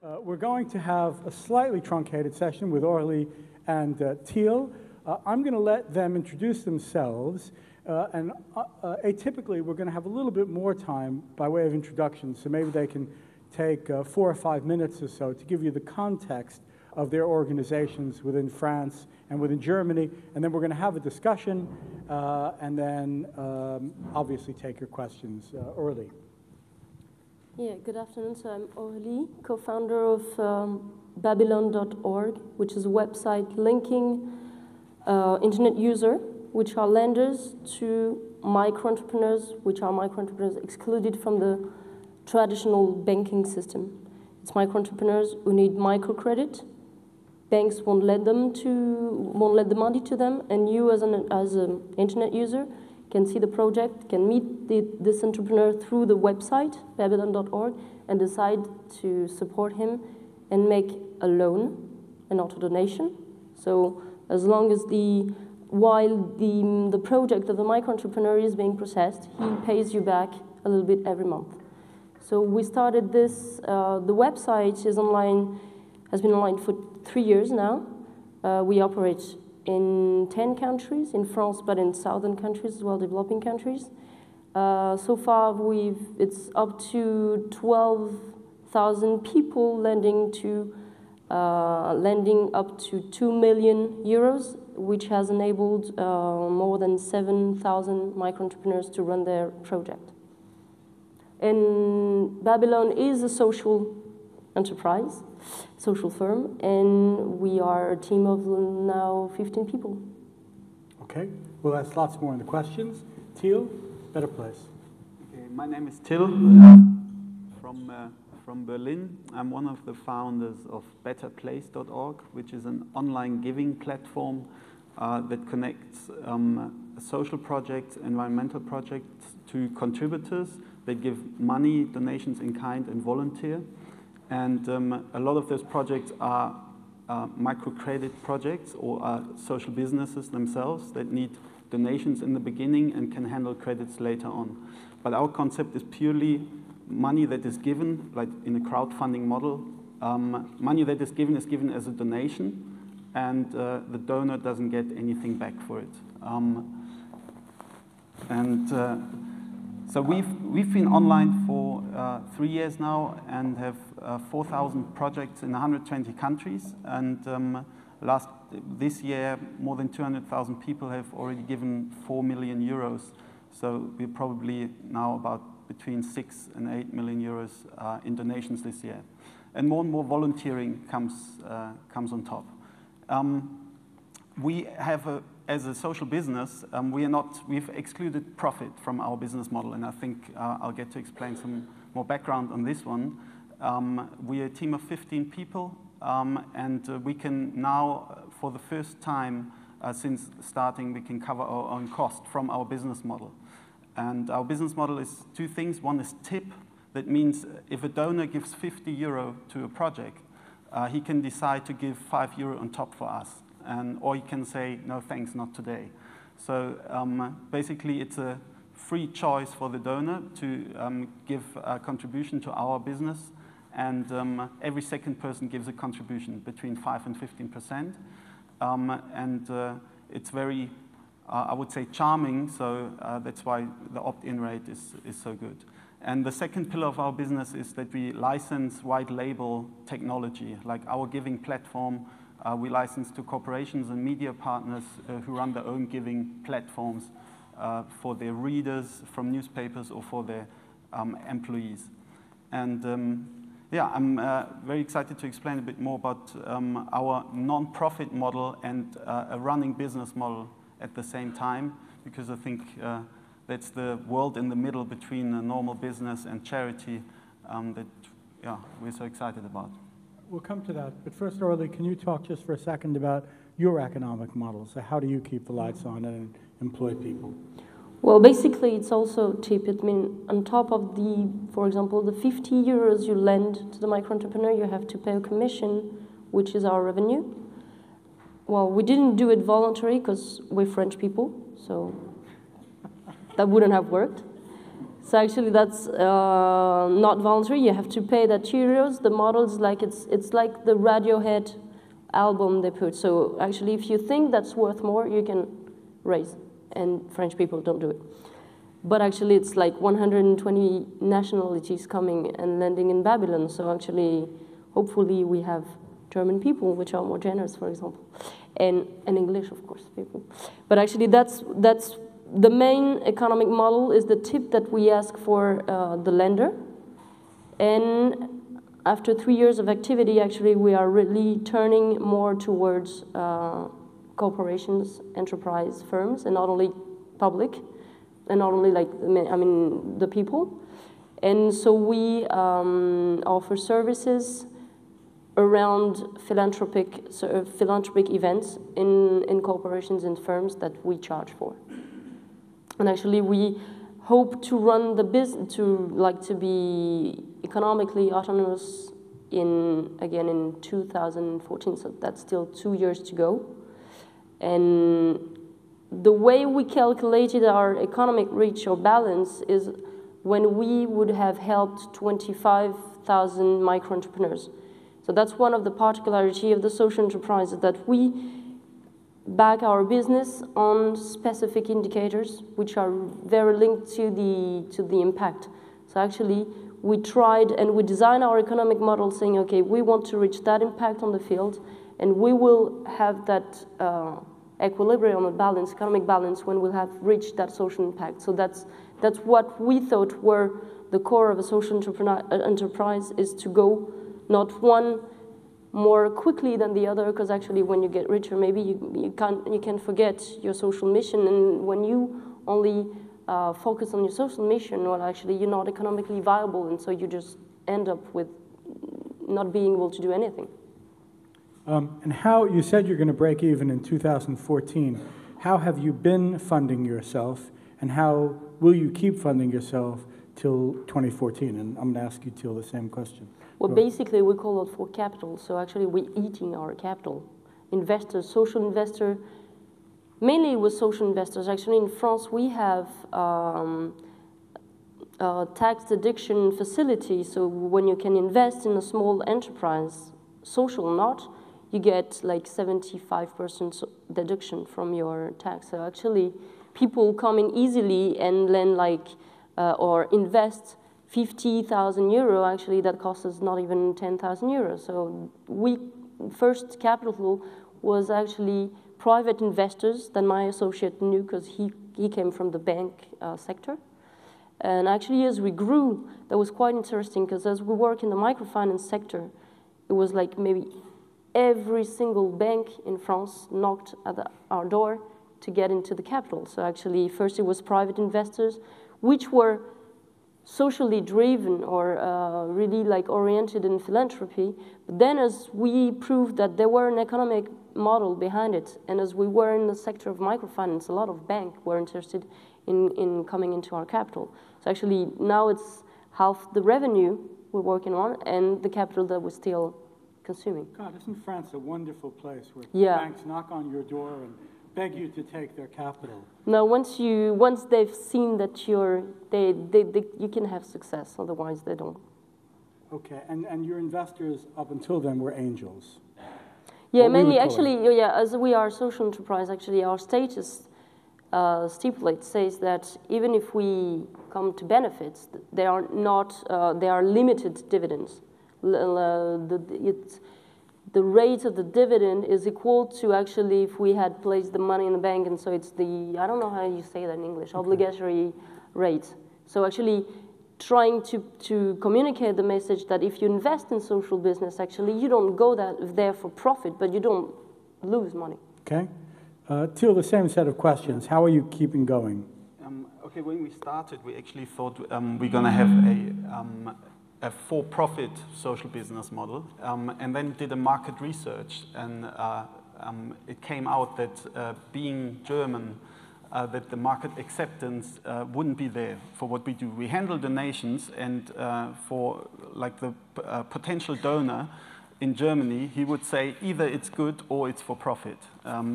We're going to have a slightly truncated session with Aurélie and Till. I'm going to let them introduce themselves, and atypically we're going to have a little bit more time by way of introduction, so maybe they can take 4 or 5 minutes or so to give you the context of their organizations within France and within Germany, and then we're going to have a discussion, and then obviously take your questions. Aurélie. Yeah, good afternoon. So I'm Aurélie, co-founder of Babyloan.org, which is a website linking internet users, which are lenders, to micro-entrepreneurs, which are micro-entrepreneurs excluded from the traditional banking system. It's micro-entrepreneurs who need microcredit. Banks won't lend the money to them, and you as an internet user can see the project, can meet this entrepreneur through the website, Babyloan.org, and decide to support him and make a loan, an auto donation. So as long as while the project of the micro-entrepreneur is being processed, he pays you back a little bit every month. So we started this, the website is online, has been online for 3 years now. We operate in 10 countries, in France, but in southern countries as well, developing countries. So far, it's up to 12,000 people lending up to 2 million euros, which has enabled more than 7,000 micro-entrepreneurs to run their project. And Babyloan is a social enterprise, social firm, and we are a team of now 15 people. Okay, well that's lots more in the questions. Till, better place. Okay, my name is Till, from Berlin. I'm one of the founders of betterplace.org, which is an online giving platform that connects social projects, environmental projects to contributors. They give money, donations in kind, and volunteer. And a lot of those projects are microcredit projects or are social businesses themselves that need donations in the beginning and can handle credits later on. But our concept is purely money that is given, like in a crowdfunding model. Money that is given as a donation, and the donor doesn't get anything back for it. So we've been online for 3 years now and have 4,000 projects in 120 countries. And this year, more than 200,000 people have already given 4 million euros. So we're probably now about between 6 and 8 million euros in donations this year. And more volunteering comes on top. We have as a social business, we've excluded profit from our business model, and I think I'll get to explain some more background on this one. We're a team of 15 people, and we can now, for the first time since starting, we can cover our own cost from our business model. And our business model is 2 things. One is tip. That means if a donor gives 50 euro to a project, he can decide to give 5 euro on top for us. Or you can say, no thanks, not today. So basically it's a free choice for the donor to give a contribution to our business, and every second person gives a contribution between 5 and 15%. It's very, I would say, charming, so that's why the opt-in rate is so good. And the second pillar of our business is that we license white label technology, like our giving platform. We license to corporations and media partners who run their own giving platforms for their readers from newspapers or for their employees. And yeah, I'm very excited to explain a bit more about our non-profit model and a running business model at the same time, because I think that's the world in the middle between a normal business and charity that we're so excited about. We'll come to that, but first, Aurélie, can you talk just for a second about your economic model? So how do you keep the lights on and employ people? Well, basically, it's also tip. I mean, on top of for example, the 50 euros you lend to the micro-entrepreneur, you have to pay a commission, which is our revenue. Well, we didn't do it voluntarily because we're French people, so that wouldn't have worked. So actually that's not voluntary. You have to pay that €2. The model is like, it's like the Radiohead album they put. So actually if you think that's worth more, you can raise. And French people don't do it. But actually it's like 120 nationalities coming and landing in Babylon. So actually, hopefully we have German people, which are more generous, for example. And English, of course, people. But actually that's the main economic model is the tip that we ask for the lender. And after 3 years of activity, actually, we are really turning more towards corporations, enterprise firms, and not only public, and not only like, I mean, the people. And so we offer services around philanthropic events in corporations and firms that we charge for. And actually, we hope to run the business, to be economically autonomous again in 2014, so that's still 2 years to go. And the way we calculated our economic reach or balance is when we would have helped 25,000 micro-entrepreneurs. So that's one of the particularities of the social enterprise, is that we back our business on specific indicators which are very linked to the impact. So actually, we tried and we designed our economic model saying, okay, we want to reach that impact on the field, and we will have that equilibrium of balance, economic balance, when we'll have reached that social impact. So that's what we thought were the core of a social enterprise, is to go not one more quickly than the other, because actually when you get richer, maybe you can forget your social mission, and when you only focus on your social mission, well, actually you're not economically viable, and so you just end up with not being able to do anything. And how, you said you're going to break even in 2014. How have you been funding yourself, and how will you keep funding yourself till 2014? And I'm going to ask you, Till, the same question. Well, basically, we call it for capital. So actually, we're eating our capital. Investors, social investor, mainly with social investors. Actually, in France, we have tax deduction facility. So when you can invest in a small enterprise, social not, you get like 75% deduction from your tax. So actually, people come in easily and lend like, or invest 50,000 euro, actually that costs us not even 10,000 euros. So first capital was actually private investors that my associate knew, because he came from the bank sector. And actually as we grew, that was quite interesting, because as we work in the microfinance sector, it was like maybe every single bank in France knocked at our door to get into the capital. So actually first it was private investors, which were socially driven or really like oriented in philanthropy. But then as we proved that there were an economic model behind it, and as we were in the sector of microfinance, a lot of banks were interested in coming into our capital. So actually now it's half the revenue we're working on and the capital that we're still consuming. God, isn't France a wonderful place where banks knock on your door and beg you to take their capital? No, once they've seen that you can have success, otherwise they don't. Okay, and your investors up until then were angels? Yeah, mainly, actually, yeah, as we are a social enterprise, actually our status says that even if we come to benefits, they are not, they are limited dividends. The rate of the dividend is equal to actually if we had placed the money in the bank, and so it's the, I don't know how you say that in English, obligatory rate. So actually trying to communicate the message that if you invest in social business, actually you don't go there for profit, but you don't lose money. Okay. Till, the same set of questions. How are you keeping going? Okay, when we started, we actually thought we're going to have a for-profit social business model, and then did a market research, and it came out that being German, that the market acceptance wouldn't be there for what we do. We handle donations, and for like the potential donor, in Germany, he would say either it's good or it's for profit.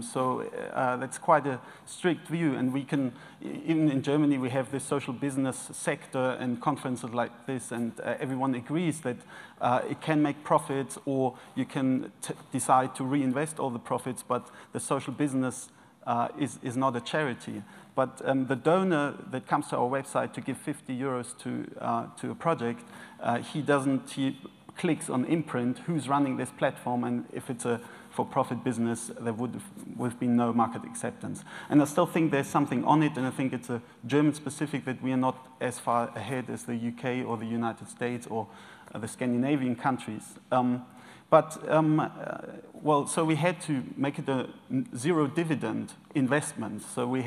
So that's quite a strict view, and we can, even in Germany, we have this social business sector and conferences like this, and everyone agrees that it can make profits, or you can decide to reinvest all the profits, but the social business is not a charity. But the donor that comes to our website to give 50 euros to a project, he clicks on imprint who's running this platform, and if it's a for-profit business, there would have been no market acceptance. And I still think there's something on it, and I think it's a German-specific that we are not as far ahead as the UK or the United States or the Scandinavian countries. Well, so we had to make it a zero dividend investment. So we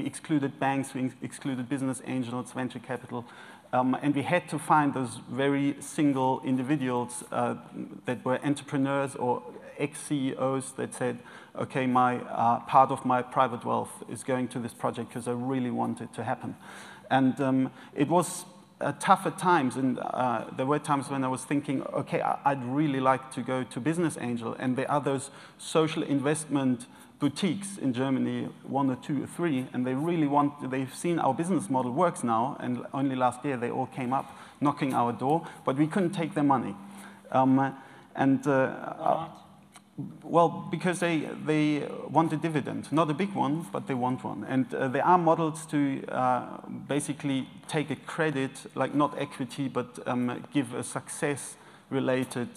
excluded banks, we excluded business angels, venture capital, and we had to find those very single individuals that were entrepreneurs or ex-CEOs that said, okay, part of my private wealth is going to this project because I really want it to happen. And it was tough at times, and there were times when I was thinking, okay, I'd really like to go to business angel, and there are those social investment boutiques in Germany, 1 or 2 or 3, and they've seen our business model works now, and only last year they all came up knocking our door, but we couldn't take their money. Well, because they want a dividend, not a big one, but they want one. And there are models to basically take a credit, like not equity, but give a success-related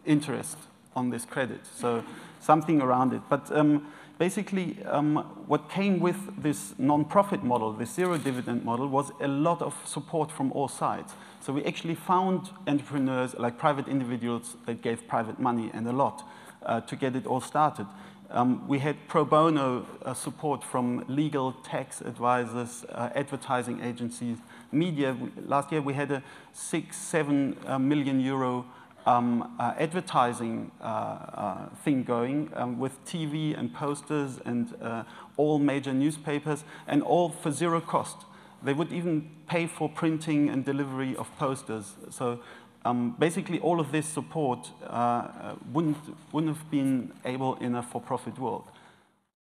interest on this credit. So something around it. But basically, what came with this non-profit model, this zero dividend model, was a lot of support from all sides. So we actually found entrepreneurs, like private individuals, that gave private money, and a lot, to get it all started. We had pro bono support from legal, tax advisors, advertising agencies, media. Last year we had a 6-7 million euro advertising thing going with TV and posters and all major newspapers, and all for zero cost. They would even pay for printing and delivery of posters. So basically all of this support wouldn't have been able in a for-profit world.